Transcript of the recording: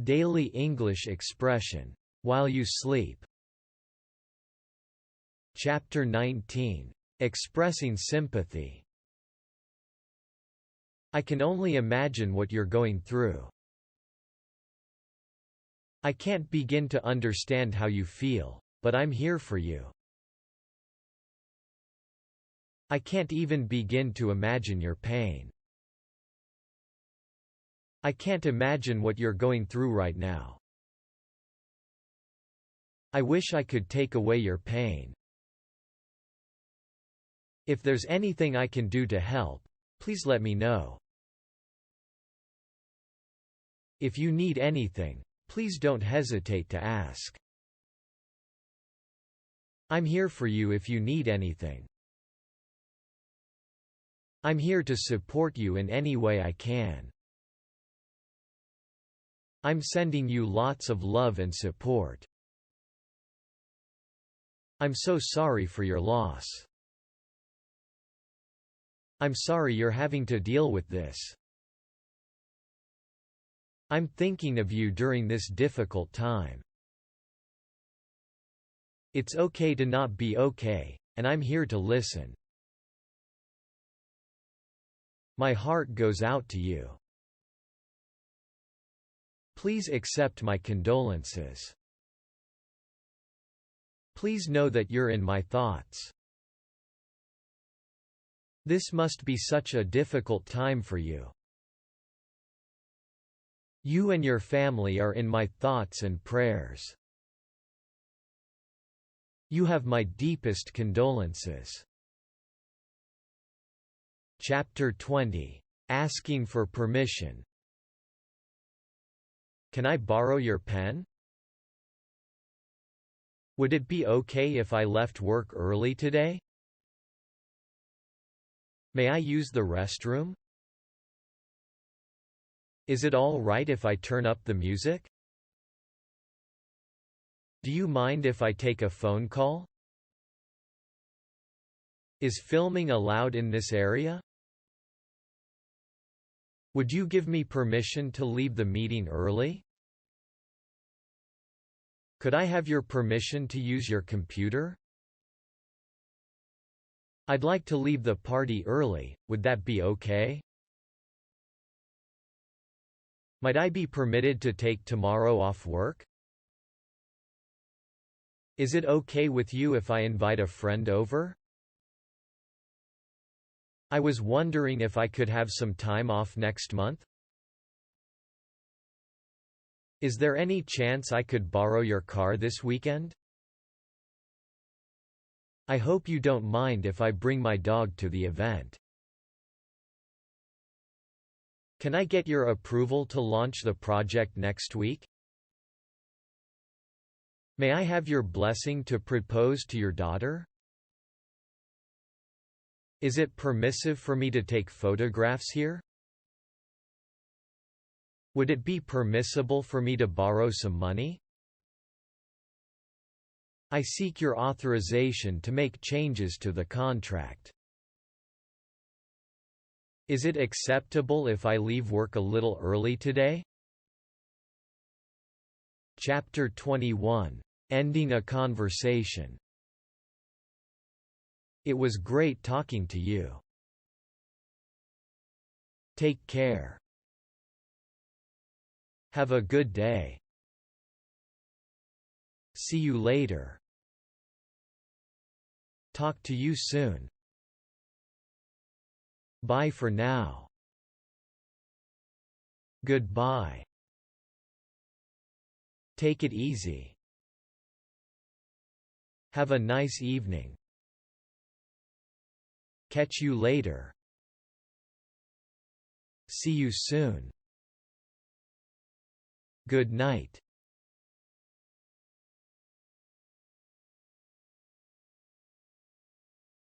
Daily English expression. While you sleep. Chapter 19. Expressing sympathy. I can only imagine what you're going through. I can't begin to understand how you feel, but I'm here for you. I can't even begin to imagine your pain. I can't imagine what you're going through right now. I wish I could take away your pain. If there's anything I can do to help, please let me know. If you need anything, please don't hesitate to ask. I'm here for you if you need anything. I'm here to support you in any way I can. I'm sending you lots of love and support. I'm so sorry for your loss. I'm sorry you're having to deal with this. I'm thinking of you during this difficult time. It's okay to not be okay, and I'm here to listen. My heart goes out to you. Please accept my condolences. Please know that you're in my thoughts. This must be such a difficult time for you. You and your family are in my thoughts and prayers. You have my deepest condolences. Chapter 20. Asking for permission. Can I borrow your pen? Would it be okay if I left work early today? May I use the restroom? Is it all right if I turn up the music? Do you mind if I take a phone call? Is filming allowed in this area? Would you give me permission to leave the meeting early? Could I have your permission to use your computer? I'd like to leave the party early, would that be okay? Might I be permitted to take tomorrow off work? Is it okay with you if I invite a friend over? I was wondering if I could have some time off next month. Is there any chance I could borrow your car this weekend? I hope you don't mind if I bring my dog to the event. Can I get your approval to launch the project next week? May I have your blessing to propose to your daughter? Is it permissive for me to take photographs here? Would it be permissible for me to borrow some money? I seek your authorization to make changes to the contract. Is it acceptable if I leave work a little early today? Chapter 21. Ending a conversation. It was great talking to you. Take care. Have a good day. See you later. Talk to you soon. Bye for now. Goodbye. Take it easy. Have a nice evening. Catch you later. See you soon. Good night.